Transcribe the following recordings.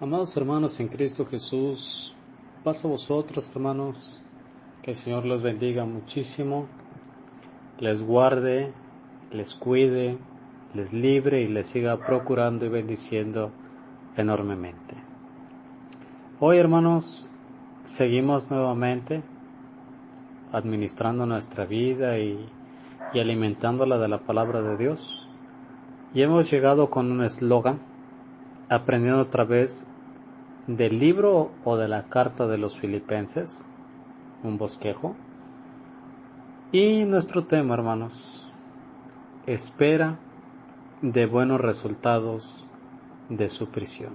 Amados hermanos en Cristo Jesús, paz a vosotros, hermanos, que el Señor los bendiga muchísimo, les guarde, les cuide, les libre y les siga procurando y bendiciendo enormemente. Hoy, hermanos, seguimos nuevamente administrando nuestra vida y alimentándola de la palabra de Dios. Y hemos llegado con un eslogan, aprendiendo otra vez del libro o de la carta de los Filipenses, un bosquejo. Y nuestro tema, hermanos, espera de buenos resultados de su prisión,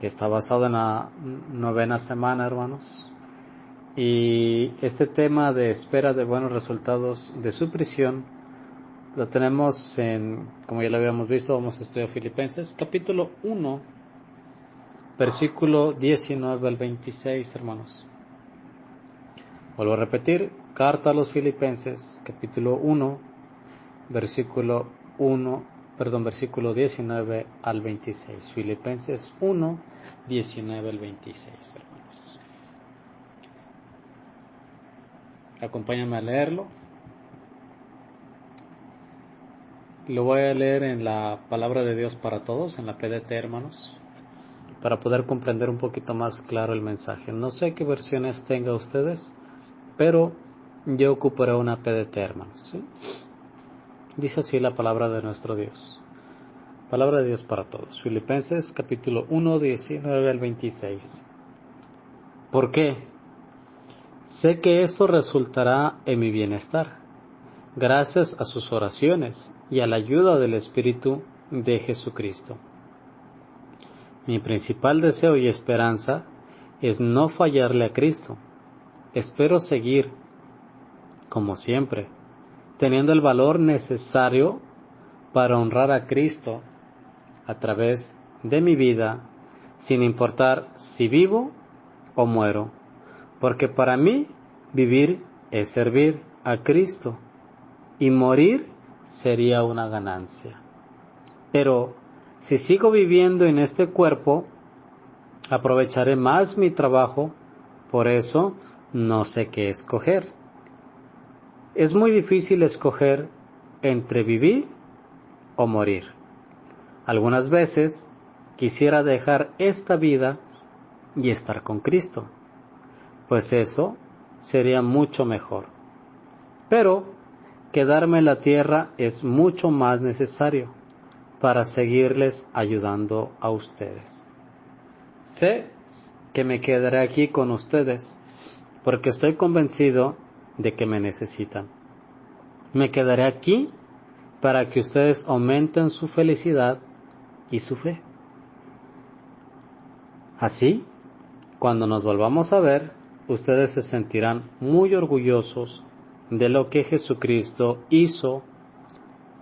que está basado en la 9ª semana, hermanos. Y este tema de espera de buenos resultados de su prisión lo tenemos en, como ya lo habíamos visto, vamos a estudiar Filipenses, capítulo 1, versículo 19 al 26, hermanos. Vuelvo a repetir, carta a los Filipenses, capítulo 1, versículo 19 al 26. Filipenses 1, 19 al 26, hermanos. Acompáñame a leerlo. Lo voy a leer en la Palabra de Dios para Todos, en la PDT, hermanos, para poder comprender un poquito más claro el mensaje. No sé qué versiones tenga ustedes, pero yo ocuparé una PDT, hermanos, ¿sí? Dice así la palabra de nuestro Dios. Palabra de Dios para todos. Filipenses capítulo 1, 19 al 26. ¿Por qué? Sé que esto resultará en mi bienestar, gracias a sus oraciones y a la ayuda del Espíritu de Jesucristo. Mi principal deseo y esperanza es no fallarle a Cristo. Espero seguir, como siempre, teniendo el valor necesario para honrar a Cristo a través de mi vida, sin importar si vivo o muero, porque para mí vivir es servir a Cristo y morir sería una ganancia. Pero si sigo viviendo en este cuerpo, aprovecharé más mi trabajo, por eso no sé qué escoger. Es muy difícil escoger entre vivir o morir. Algunas veces quisiera dejar esta vida y estar con Cristo, pues eso sería mucho mejor. Pero quedarme en la tierra es mucho más necesario para seguirles ayudando a ustedes. Sé que me quedaré aquí con ustedes porque estoy convencido de que me necesitan. Me quedaré aquí para que ustedes aumenten su felicidad y su fe. Así, cuando nos volvamos a ver, ustedes se sentirán muy orgullosos de lo que Jesucristo hizo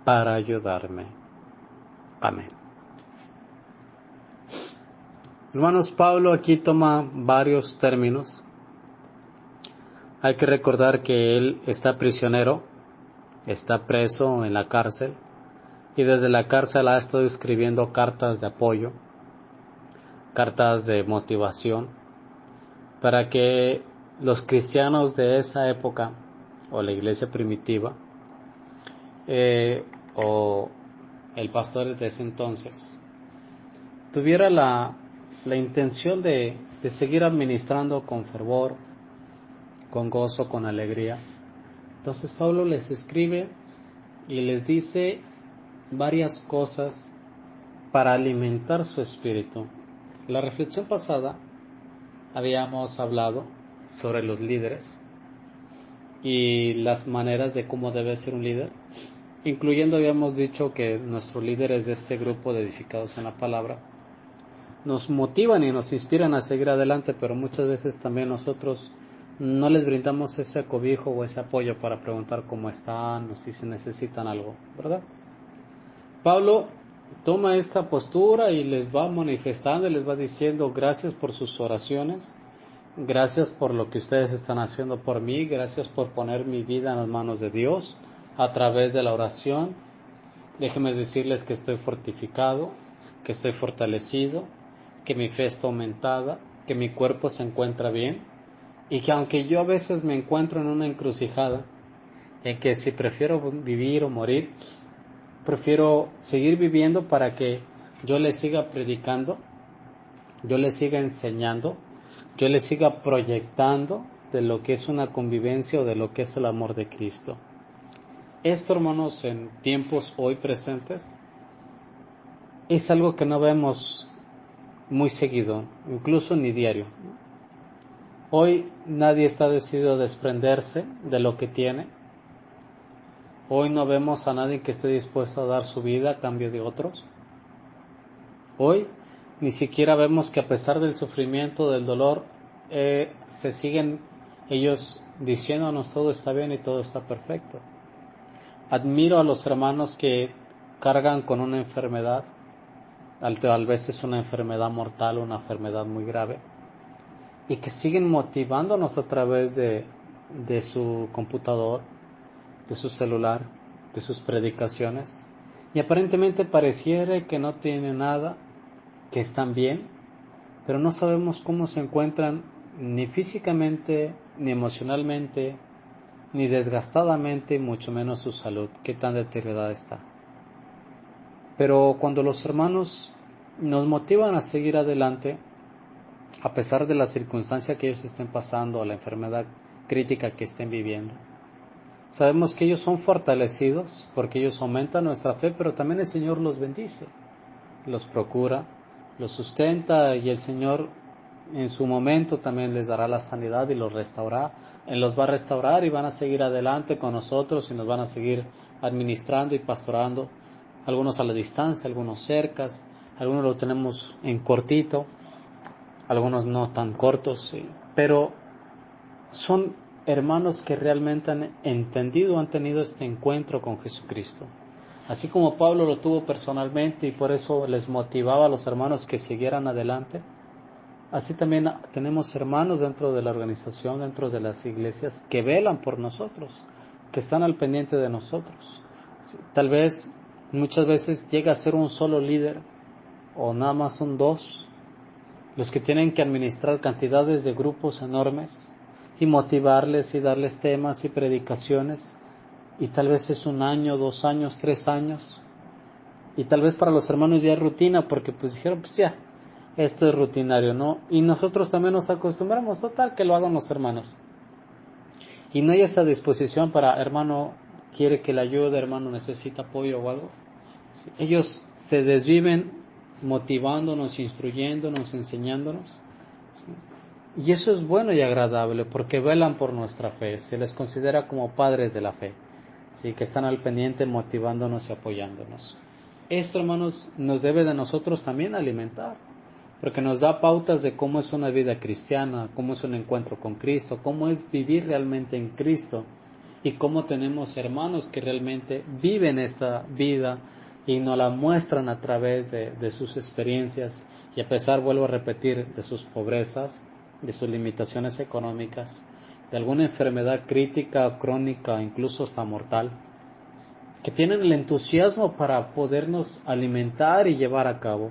para ayudarme. Amén. Hermanos, Pablo aquí toma varios términos. Hay que recordar que él está prisionero, está preso en la cárcel, y desde la cárcel ha estado escribiendo cartas de apoyo, cartas de motivación, para que los cristianos de esa época, o la iglesia primitiva, o el pastor de ese entonces, tuviera la intención de seguir administrando con fervor, con gozo, con alegría. Entonces Pablo les escribe y les dice varias cosas para alimentar su espíritu. La reflexión pasada habíamos hablado sobre los líderes y las maneras de cómo debe ser un líder, incluyendo habíamos dicho que nuestros líderes de este grupo de edificados en la palabra nos motivan y nos inspiran a seguir adelante, pero muchas veces también nosotros no les brindamos ese cobijo o ese apoyo para preguntar cómo están o si se necesitan algo, ¿verdad? Pablo toma esta postura y les va manifestando y les va diciendo: gracias por sus oraciones, gracias por lo que ustedes están haciendo por mí, gracias por poner mi vida en las manos de Dios a través de la oración. Déjenme decirles que estoy fortificado, que estoy fortalecido, que mi fe está aumentada, que mi cuerpo se encuentra bien, y que aunque yo a veces me encuentro en una encrucijada, en que si prefiero vivir o morir, prefiero seguir viviendo para que yo le siga predicando, yo le siga enseñando, yo le siga proyectando de lo que es una convivencia o de lo que es el amor de Cristo. Esto, hermanos, en tiempos hoy presentes, es algo que no vemos muy seguido, incluso ni diario. Hoy nadie está decidido a desprenderse de lo que tiene. Hoy no vemos a nadie que esté dispuesto a dar su vida a cambio de otros. Hoy ni siquiera vemos que a pesar del sufrimiento, del dolor, se siguen ellos diciéndonos todo está bien y todo está perfecto. Admiro a los hermanos que cargan con una enfermedad, tal vez es una enfermedad mortal, una enfermedad muy grave, y que siguen motivándonos a través de su computador, de su celular, de sus predicaciones, y aparentemente pareciera que no tienen nada, que están bien, pero no sabemos cómo se encuentran ni físicamente, ni emocionalmente, ni desgastadamente, mucho menos su salud, qué tan deteriorada está. Pero cuando los hermanos nos motivan a seguir adelante, a pesar de la circunstancia que ellos estén pasando, o la enfermedad crítica que estén viviendo, sabemos que ellos son fortalecidos porque ellos aumentan nuestra fe, pero también el Señor los bendice, los procura, los sustenta, y el Señor en su momento también les dará la sanidad y los restaurará. Él los va a restaurar y van a seguir adelante con nosotros y nos van a seguir administrando y pastorando, algunos a la distancia, algunos cercas, algunos lo tenemos en cortito, algunos no tan cortos, sí. Pero son hermanos que realmente han entendido, han tenido este encuentro con Jesucristo. Así como Pablo lo tuvo personalmente y por eso les motivaba a los hermanos que siguieran adelante, así también tenemos hermanos dentro de la organización, dentro de las iglesias, que velan por nosotros, que están al pendiente de nosotros. Tal vez, muchas veces llega a ser un solo líder, o nada más son dos, los que tienen que administrar cantidades de grupos enormes, y motivarles y darles temas y predicaciones, y tal vez es 1 año, 2 años, 3 años, y tal vez para los hermanos ya es rutina, porque pues dijeron, pues ya, esto es rutinario, ¿no? Y nosotros también nos acostumbramos, total, que lo hagan los hermanos. Y no hay esa disposición para, hermano, quiere que le ayude, hermano, necesita apoyo o algo. Sí, ellos se desviven motivándonos, instruyéndonos, enseñándonos. Sí. Y eso es bueno y agradable porque velan por nuestra fe, se les considera como padres de la fe, sí, que están al pendiente motivándonos y apoyándonos. Esto, hermanos, nos debe de nosotros también alimentar, porque nos da pautas de cómo es una vida cristiana, cómo es un encuentro con Cristo, cómo es vivir realmente en Cristo, y cómo tenemos hermanos que realmente viven esta vida y nos la muestran a través de sus experiencias, y a pesar, vuelvo a repetir, de sus pobrezas, de sus limitaciones económicas, de alguna enfermedad crítica, crónica, incluso hasta mortal, que tienen el entusiasmo para podernos alimentar y llevar a cabo.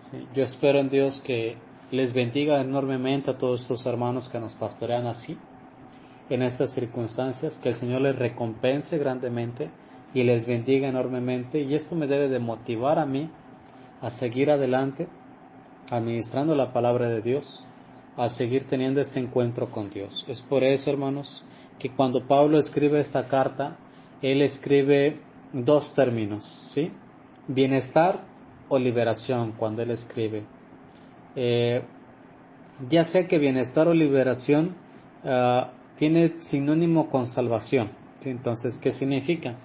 Sí, yo espero en Dios que les bendiga enormemente a todos estos hermanos que nos pastorean así, en estas circunstancias, que el Señor les recompense grandemente y les bendiga enormemente, y esto me debe de motivar a mí a seguir adelante, administrando la palabra de Dios, a seguir teniendo este encuentro con Dios. Es por eso, hermanos, que cuando Pablo escribe esta carta, él escribe 2 términos, ¿sí? Bienestar o liberación, cuando él escribe. Ya sé que bienestar o liberación tiene sinónimo con salvación, ¿sí? Entonces, ¿qué significa?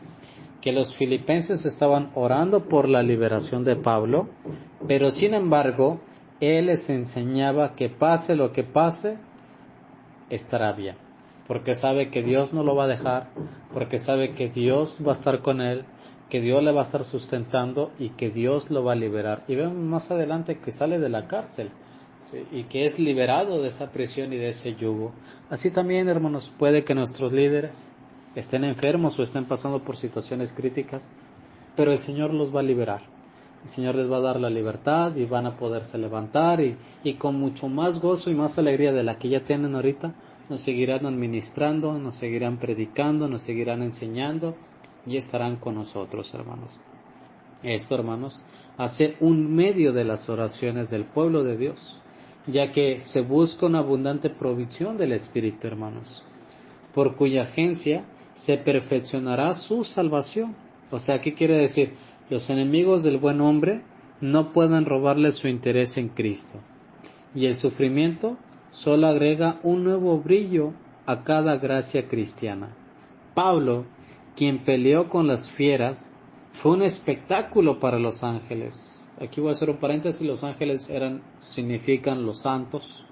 Que los filipenses estaban orando por la liberación de Pablo, pero sin embargo, él les enseñaba que pase lo que pase, estará bien, porque sabe que Dios no lo va a dejar, porque sabe que Dios va a estar con él, que Dios le va a estar sustentando y que Dios lo va a liberar. Y vemos más adelante que sale de la cárcel, ¿sí? Y que es liberado de esa prisión y de ese yugo. Así también, hermanos, puede que nuestros líderes estén enfermos o estén pasando por situaciones críticas, pero el Señor los va a liberar. El Señor les va a dar la libertad y van a poderse levantar y con mucho más gozo y más alegría de la que ya tienen ahorita, nos seguirán administrando, nos seguirán predicando, nos seguirán enseñando y estarán con nosotros, hermanos. Esto, hermanos, hace un medio de las oraciones del pueblo de Dios, ya que se busca una abundante provisión del Espíritu, hermanos, por cuya agencia se perfeccionará su salvación. O sea, ¿qué quiere decir? Los enemigos del buen hombre no pueden robarle su interés en Cristo. Y el sufrimiento solo agrega un nuevo brillo a cada gracia cristiana. Pablo, quien peleó con las fieras, fue un espectáculo para los ángeles. Aquí voy a hacer un paréntesis: los ángeles significan los santos,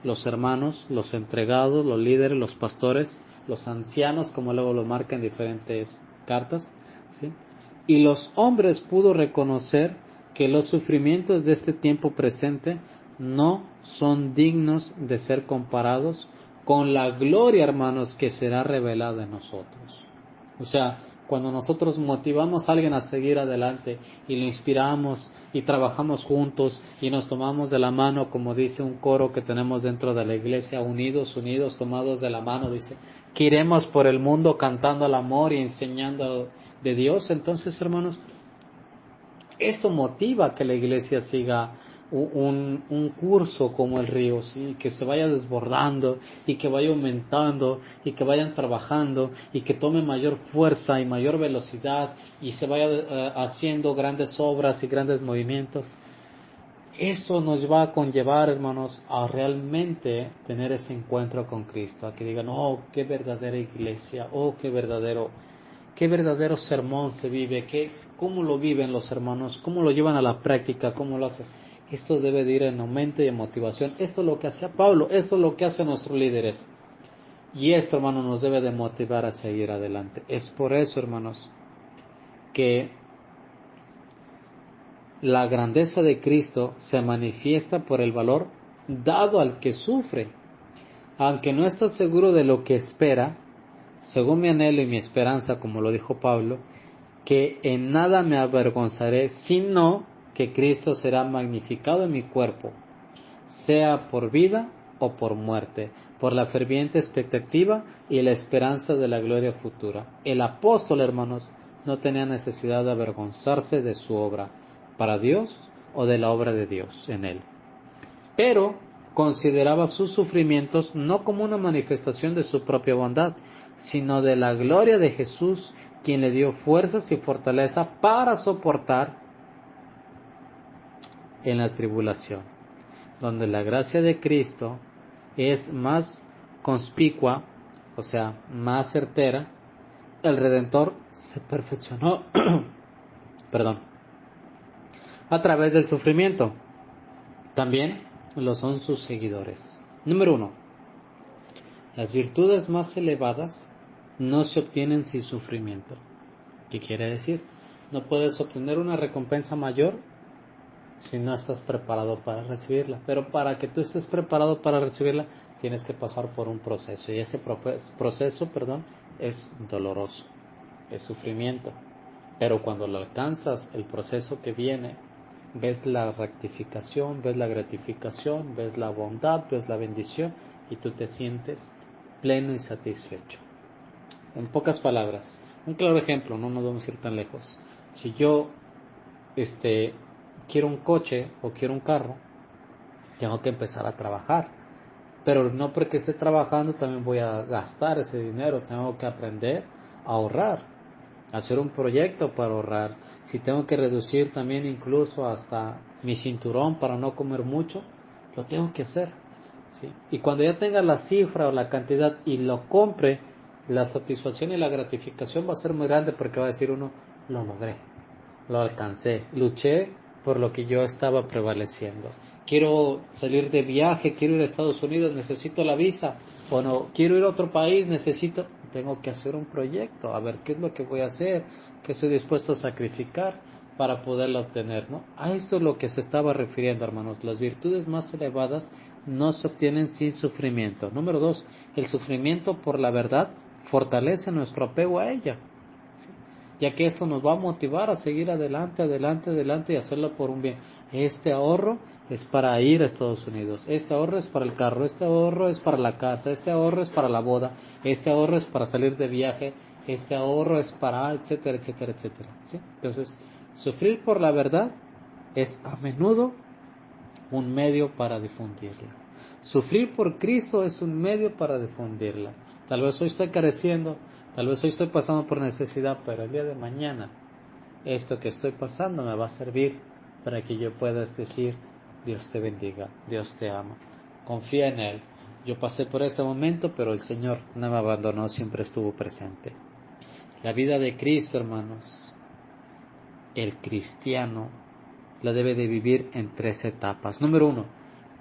los hermanos, los entregados, los líderes, los pastores, los ancianos, como luego lo marca en diferentes cartas, ¿sí? Y los hombres pudo reconocer que los sufrimientos de este tiempo presente no son dignos de ser comparados con la gloria, hermanos, que será revelada en nosotros. O sea, cuando nosotros motivamos a alguien a seguir adelante y lo inspiramos y trabajamos juntos y nos tomamos de la mano, como dice un coro que tenemos dentro de la iglesia, unidos, tomados de la mano, dice, que iremos por el mundo cantando al amor y enseñando de Dios. Entonces, hermanos, esto motiva a que la iglesia siga un curso como el río, ¿sí? Que se vaya desbordando y que vaya aumentando y que vayan trabajando y que tome mayor fuerza y mayor velocidad y se vaya haciendo grandes obras y grandes movimientos. Eso nos va a conllevar, hermanos, a realmente tener ese encuentro con Cristo, a que digan, oh, qué verdadera iglesia, oh, qué verdadero sermón se vive, cómo lo viven los hermanos, cómo lo llevan a la práctica, cómo lo hacen. Esto debe de ir en aumento y en motivación. Esto es lo que hacía Pablo, esto es lo que hacen nuestros líderes. Y esto, hermanos, nos debe de motivar a seguir adelante. Es por eso, hermanos, que la grandeza de Cristo se manifiesta por el valor dado al que sufre. Aunque no está seguro de lo que espera, según mi anhelo y mi esperanza, como lo dijo Pablo, que en nada me avergonzaré, sino que Cristo será magnificado en mi cuerpo, sea por vida o por muerte, por la ferviente expectativa y la esperanza de la gloria futura. El apóstol, hermanos, no tenía necesidad de avergonzarse de su obra para Dios o de la obra de Dios en él, pero consideraba sus sufrimientos no como una manifestación de su propia bondad, sino de la gloria de Jesús, quien le dio fuerzas y fortaleza para soportar en la tribulación, donde la gracia de Cristo es más conspicua, o sea, más certera. El Redentor se perfeccionó perdón, a través del sufrimiento. También lo son sus seguidores. Número 1. Las virtudes más elevadas no se obtienen sin sufrimiento. ¿Qué quiere decir? No puedes obtener una recompensa mayor si no estás preparado para recibirla. Pero para que tú estés preparado para recibirla, tienes que pasar por un proceso. Y ese proceso, es doloroso, es sufrimiento. Pero cuando lo alcanzas, el proceso que viene, ves la rectificación, ves la gratificación, ves la bondad, ves la bendición y tú te sientes pleno y satisfecho. En pocas palabras, un claro ejemplo, no nos vamos a ir tan lejos. Si yo quiero un coche o quiero un carro, tengo que empezar a trabajar. Pero no porque esté trabajando también voy a gastar ese dinero, tengo que aprender a ahorrar, hacer un proyecto para ahorrar. Si tengo que reducir también incluso hasta mi cinturón para no comer mucho, lo tengo que hacer, ¿sí? Y cuando ya tenga la cifra o la cantidad y lo compre, la satisfacción y la gratificación va a ser muy grande, porque va a decir uno, lo logré, lo alcancé, luché por lo que yo estaba prevaleciendo. Quiero salir de viaje, quiero ir a Estados Unidos, necesito la visa, o no, quiero ir a otro país, tengo que hacer un proyecto, a ver qué es lo que voy a hacer, qué estoy dispuesto a sacrificar para poderlo obtener, ¿no? A esto es lo que se estaba refiriendo, hermanos. Las virtudes más elevadas no se obtienen sin sufrimiento. Número 2, el sufrimiento por la verdad fortalece nuestro apego a ella, ¿sí? ya que esto nos va a motivar a seguir adelante, adelante, adelante y hacerlo por un bien. Este ahorro es para ir a Estados Unidos, este ahorro es para el carro, este ahorro es para la casa, este ahorro es para la boda, este ahorro es para salir de viaje, este ahorro es para, etcétera, etcétera, etcétera. ¿Sí? Entonces, sufrir por la verdad es a menudo un medio para difundirla. Sufrir por Cristo es un medio para difundirla. Tal vez hoy estoy careciendo, tal vez hoy estoy pasando por necesidad, pero el día de mañana esto que estoy pasando me va a servir para que yo pueda decir, Dios te bendiga, Dios te ama, confía en Él. Yo pasé por este momento, pero el Señor no me abandonó, siempre estuvo presente. La vida de Cristo, hermanos, el cristiano la debe de vivir en 3 etapas. Número 1,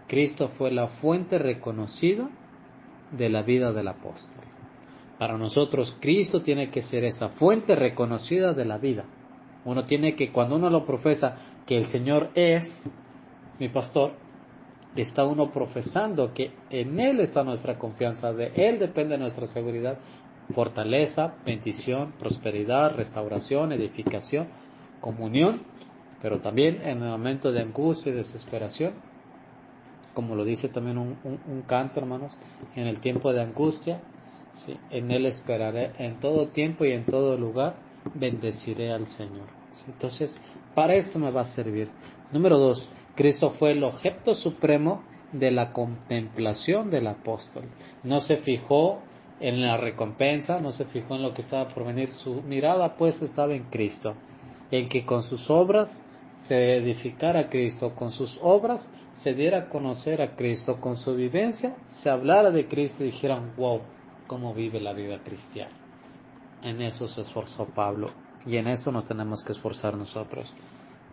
Cristo fue la fuente reconocida de la vida del apóstol. Para nosotros, Cristo tiene que ser esa fuente reconocida de la vida. Uno tiene que, cuando uno lo profesa, que el Señor es mi pastor, está uno profesando que en Él está nuestra confianza, de Él depende nuestra seguridad, fortaleza, bendición, prosperidad, restauración, edificación, comunión, pero también en el momento de angustia y desesperación, como lo dice también un canto, hermanos, en el tiempo de angustia, ¿sí? En Él esperaré en todo tiempo y en todo lugar, bendeciré al Señor. ¿Sí? Entonces, para esto me va a servir. Número 2, Cristo fue el objeto supremo de la contemplación del apóstol. No se fijó en la recompensa, no se fijó en lo que estaba por venir. Su mirada pues estaba en Cristo, en que con sus obras se edificara a Cristo, con sus obras se diera a conocer a Cristo, con su vivencia se hablara de Cristo y dijeran, wow, cómo vive la vida cristiana. En eso se esforzó Pablo y en eso nos tenemos que esforzar nosotros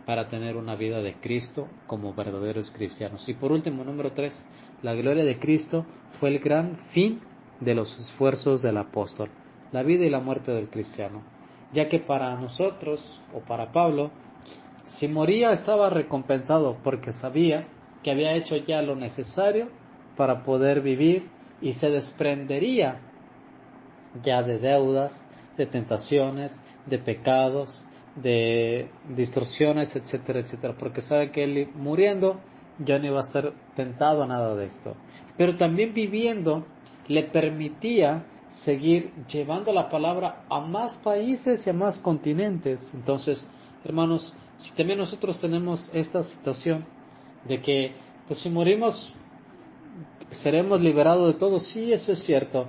para tener una vida de Cristo como verdaderos cristianos. Y por último, número 3, la gloria de Cristo fue el gran fin de los esfuerzos del apóstol, la vida y la muerte del cristiano, ya que para nosotros, o para Pablo, si moría estaba recompensado porque sabía que había hecho ya lo necesario para poder vivir y se desprendería ya de deudas, de tentaciones, de pecados, de distorsiones, etcétera, etcétera, porque sabe que él muriendo ya no iba a estar tentado a nada de esto. Pero también viviendo le permitía seguir llevando la palabra a más países y a más continentes. Entonces, hermanos, si también nosotros tenemos esta situación de que, pues si morimos, seremos liberados de todo, sí, eso es cierto,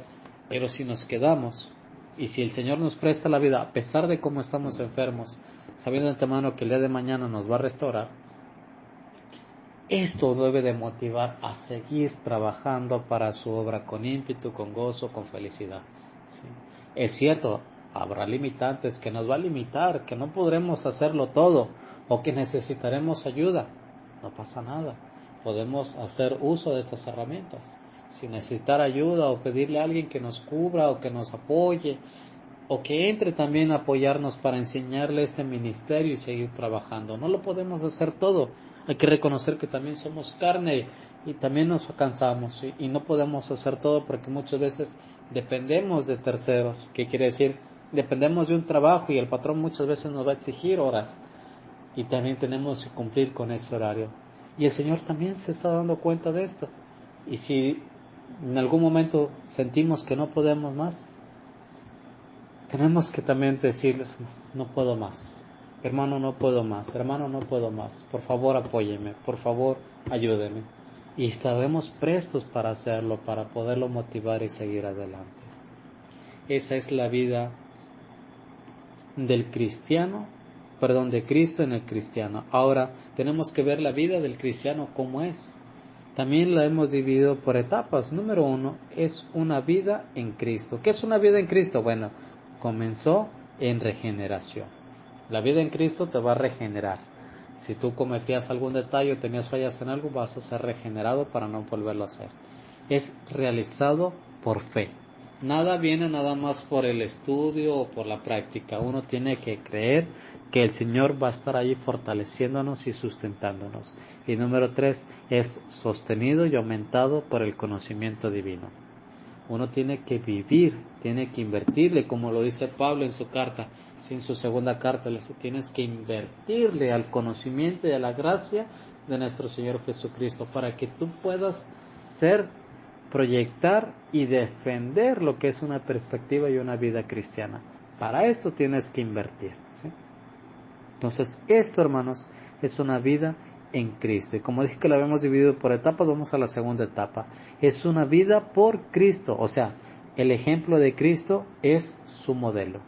pero si nos quedamos y si el Señor nos presta la vida, a pesar de cómo estamos enfermos, sabiendo de antemano que el día de mañana nos va a restaurar, esto debe de motivar a seguir trabajando para su obra con ímpetu, con gozo, con felicidad. ¿Sí? Es cierto, habrá limitantes que nos va a limitar, que no podremos hacerlo todo o que necesitaremos ayuda. No pasa nada, podemos hacer uso de estas herramientas. Si necesitar ayuda o pedirle a alguien que nos cubra o que nos apoye o que entre también a apoyarnos para enseñarle este ministerio y seguir trabajando. No lo podemos hacer todo. Hay que reconocer que también somos carne y también nos cansamos y no podemos hacer todo porque muchas veces dependemos de terceros. ¿Qué quiere decir? Dependemos de un trabajo y el patrón muchas veces nos va a exigir horas y también tenemos que cumplir con ese horario. Y el Señor también se está dando cuenta de esto. Y si en algún momento sentimos que no podemos más, tenemos que también decirles, no puedo más, hermano, no puedo más, hermano, no puedo más, por favor apóyeme, por favor ayúdeme. Y estaremos prestos para hacerlo, para poderlo motivar y seguir adelante. Esa es la vida del cristiano, de Cristo en el cristiano. Ahora tenemos que ver la vida del cristiano como es. También la hemos dividido por etapas. Número 1 es una vida en Cristo. ¿Qué es una vida en Cristo? Bueno, comenzó en regeneración. La vida en Cristo te va a regenerar. Si tú cometías algún detalle o tenías fallas en algo, vas a ser regenerado para no volverlo a hacer. Es realizado por fe. Nada viene nada más por el estudio o por la práctica. Uno tiene que creer que el Señor va a estar ahí fortaleciéndonos y sustentándonos. Y número 3 es sostenido y aumentado por el conocimiento divino. Uno tiene que vivir, tiene que invertirle, como lo dice Pablo en su carta, en su segunda carta, le dice, tienes que invertirle al conocimiento y a la gracia de nuestro Señor Jesucristo, para que tú puedas proyectar y defender lo que es una perspectiva y una vida cristiana. Para esto tienes que invertir, ¿sí? Entonces, esto, hermanos, es una vida en Cristo. Y como dije que lo habíamos dividido por etapas, vamos a la segunda etapa. Es una vida por Cristo. O sea, el ejemplo de Cristo es su modelo.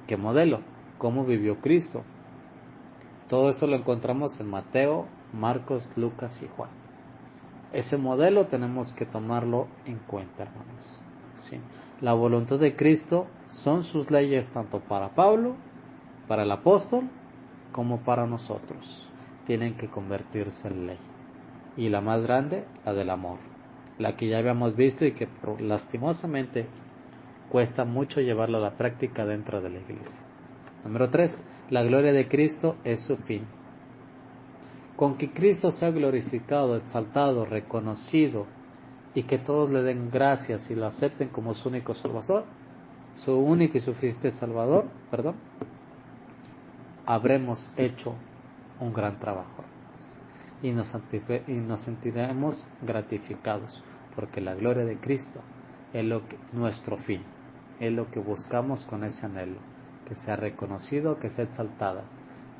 ¿Qué modelo? ¿Cómo vivió Cristo? Todo esto lo encontramos en Mateo, Marcos, Lucas y Juan. Ese modelo tenemos que tomarlo en cuenta, hermanos. ¿Sí? La voluntad de Cristo son sus leyes tanto para Pablo, para el apóstol, como para nosotros. Tienen que convertirse en ley. Y la más grande, la del amor. La que ya habíamos visto y que lastimosamente cuesta mucho llevarla a la práctica dentro de la iglesia. Número 3. La gloria de Cristo es su fin. Con que Cristo sea glorificado, exaltado, reconocido y que todos le den gracias y lo acepten como su único Salvador, su único y suficiente Salvador, habremos hecho un gran trabajo y nos sentiremos gratificados, porque la gloria de Cristo es nuestro fin, es lo que buscamos con ese anhelo, que sea reconocido, que sea exaltada,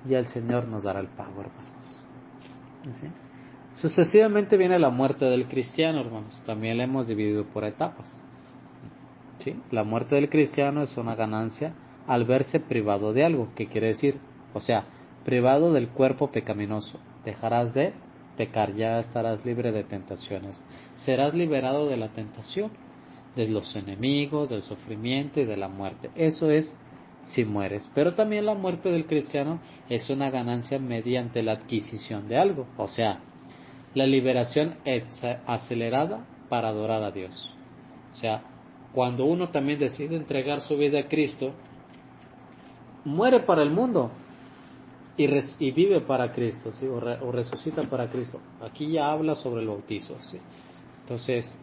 y el Señor nos dará el pago, hermanos. ¿Sí? Sucesivamente viene la muerte del cristiano, hermanos. También la hemos dividido por etapas. ¿Sí? La muerte del cristiano es una ganancia al verse privado de algo. ¿Qué quiere decir? O sea, privado del cuerpo pecaminoso. Dejarás de pecar, ya estarás libre de tentaciones. Serás liberado de la tentación, de los enemigos, del sufrimiento y de la muerte. Eso es si mueres. Pero también la muerte del cristiano es una ganancia mediante la adquisición de algo. O sea, la liberación acelerada para adorar a Dios. O sea, cuando uno también decide entregar su vida a Cristo, muere para el mundo y vive para Cristo, ¿sí? o resucita para Cristo. Aquí ya habla sobre el bautizo, ¿sí? Entonces,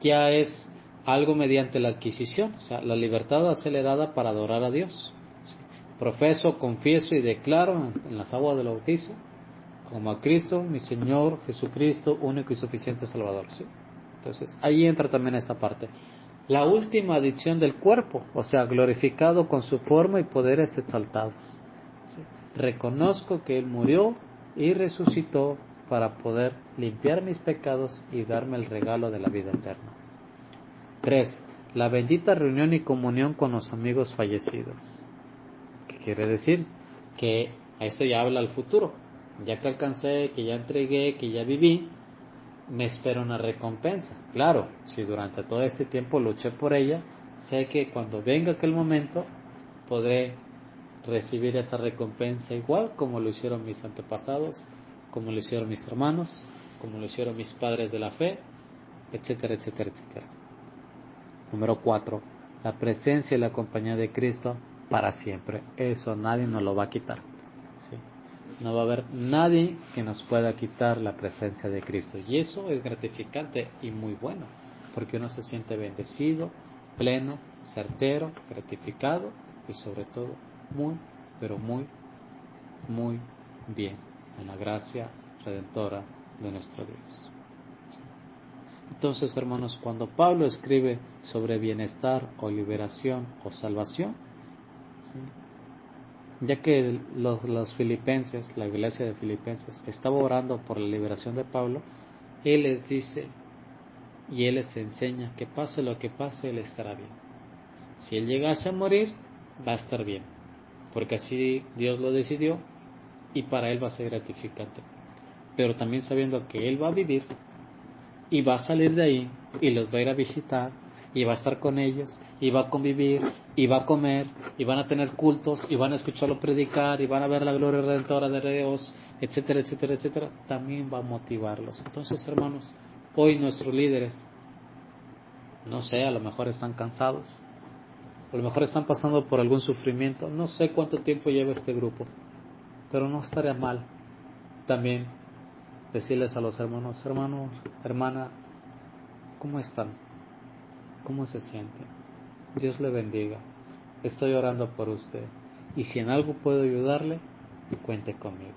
ya es algo mediante la adquisición, o sea, la libertad acelerada para adorar a Dios. ¿Sí? Profeso, confieso y declaro en las aguas del bautizo como a Cristo, mi Señor Jesucristo, único y suficiente Salvador. ¿Sí? Entonces, ahí entra también esa parte. La última adición del cuerpo, o sea, glorificado con su forma y poderes exaltados. ¿Sí? Reconozco que Él murió y resucitó para poder limpiar mis pecados y darme el regalo de la vida eterna. 3. La bendita reunión y comunión con los amigos fallecidos. ¿Qué quiere decir? Que esto ya habla al futuro. Ya que alcancé, que ya entregué, que ya viví, me espera una recompensa. Claro, si durante todo este tiempo luché por ella, sé que cuando venga aquel momento podré recibir esa recompensa igual como lo hicieron mis antepasados, como lo hicieron mis hermanos, como lo hicieron mis padres de la fe, etcétera, etcétera, etcétera. Número 4. La presencia y la compañía de Cristo para siempre. Eso nadie nos lo va a quitar. ¿Sí? No va a haber nadie que nos pueda quitar la presencia de Cristo. Y eso es gratificante y muy bueno, porque uno se siente bendecido, pleno, certero, gratificado y sobre todo muy, pero muy, muy bien en la gracia redentora de nuestro Dios. Entonces, hermanos, cuando Pablo escribe sobre bienestar o liberación o salvación, ¿sí? Ya que los filipenses, la iglesia de Filipenses, estaba orando por la liberación de Pablo, él les dice y él les enseña que pase lo que pase, él estará bien. Si él llegase a morir, va a estar bien, porque así Dios lo decidió y para él va a ser gratificante. Pero también sabiendo que él va a vivir y va a salir de ahí y los va a ir a visitar y va a estar con ellos y va a convivir y va a comer y van a tener cultos y van a escucharlo predicar y van a ver la gloria redentora de Dios, etcétera, etcétera, etcétera, también va a motivarlos. Entonces, hermanos, hoy nuestros líderes, no sé, a lo mejor están cansados, a lo mejor están pasando por algún sufrimiento, no sé cuánto tiempo lleva este grupo, pero no estaría mal también decirles a los hermanos, hermana, ¿Cómo están? ¿Cómo se sienten? Dios le bendiga. Estoy orando por usted. Y si en algo puedo ayudarle, cuente conmigo.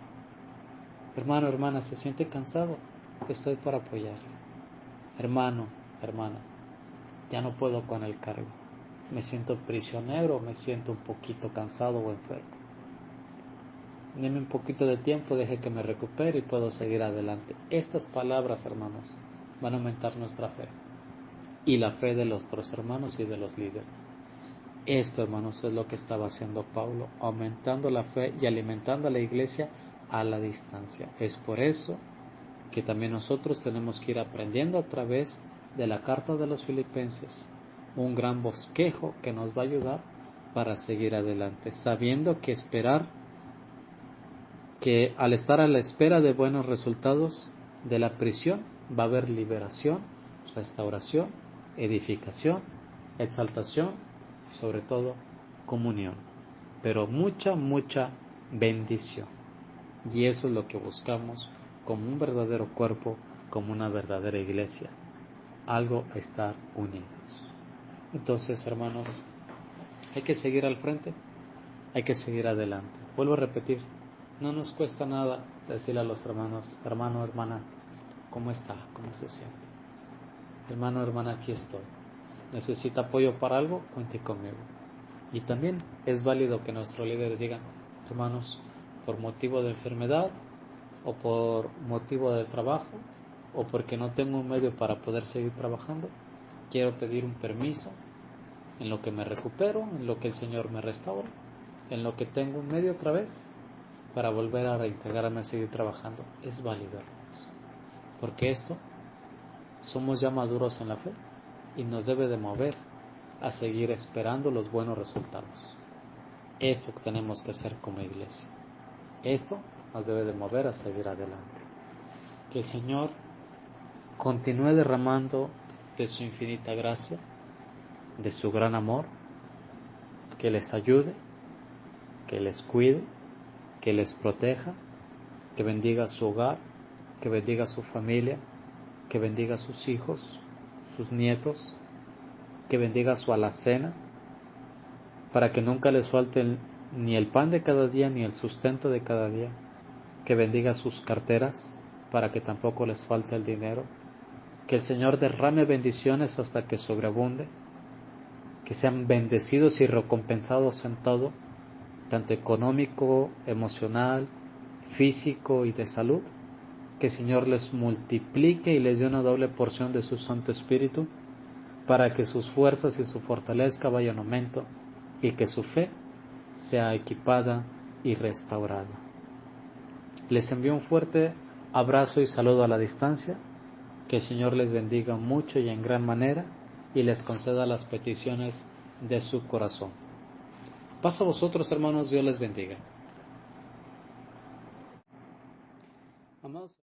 Hermano, hermana, ¿se siente cansado? Estoy para apoyarle. Hermano, hermana, ya no puedo con el cargo. Me siento prisionero, me siento un poquito cansado o enfermo. Deme un poquito de tiempo, deje que me recupere y puedo seguir adelante. Estas palabras, hermanos, van a aumentar nuestra fe y la fe de los otros hermanos y de los líderes. Esto, hermanos, es lo que estaba haciendo Pablo, aumentando la fe y alimentando a la iglesia a la distancia. Es por eso que también nosotros tenemos que ir aprendiendo a través de la carta de los Filipenses un gran bosquejo que nos va a ayudar para seguir adelante, sabiendo que al estar a la espera de buenos resultados de la prisión va a haber liberación, restauración, edificación, exaltación y sobre todo comunión, pero mucha bendición. Y eso es lo que buscamos como un verdadero cuerpo, como una verdadera iglesia, algo estar unidos. Entonces, hermanos, hay que seguir al frente, hay que seguir adelante. Vuelvo a repetir, no nos cuesta nada decirle a los hermanos, hermano, hermana, ¿cómo está? ¿Cómo se siente? Hermano, hermana, aquí estoy. ¿Necesita apoyo para algo? Cuente conmigo. Y también es válido que nuestros líderes digan, hermanos, por motivo de enfermedad, o por motivo de trabajo, o porque no tengo un medio para poder seguir trabajando, quiero pedir un permiso en lo que me recupero, en lo que el Señor me restaura, en lo que tengo un medio otra vez para volver a reintegrarme a seguir trabajando. Es válido, hermanos, porque esto somos ya maduros en la fe y nos debe de mover a seguir esperando los buenos resultados. Esto que tenemos que hacer como iglesia, esto nos debe de mover a seguir adelante. Que el Señor continúe derramando de su infinita gracia, de su gran amor, que les ayude, que les cuide, que les proteja, que bendiga su hogar, que bendiga su familia, que bendiga sus hijos, sus nietos, que bendiga su alacena, para que nunca les falte ni el pan de cada día ni el sustento de cada día, que bendiga sus carteras, para que tampoco les falte el dinero, que el Señor derrame bendiciones hasta que sobreabunde, que sean bendecidos y recompensados en todo, tanto económico, emocional, físico y de salud, que el Señor les multiplique y les dé una doble porción de su Santo Espíritu, para que sus fuerzas y su fortaleza vayan en aumento y que su fe sea equipada y restaurada. Les envío un fuerte abrazo y saludo a la distancia. Que el Señor les bendiga mucho y en gran manera y les conceda las peticiones de su corazón. Paz a vosotros, hermanos, Dios les bendiga. Amados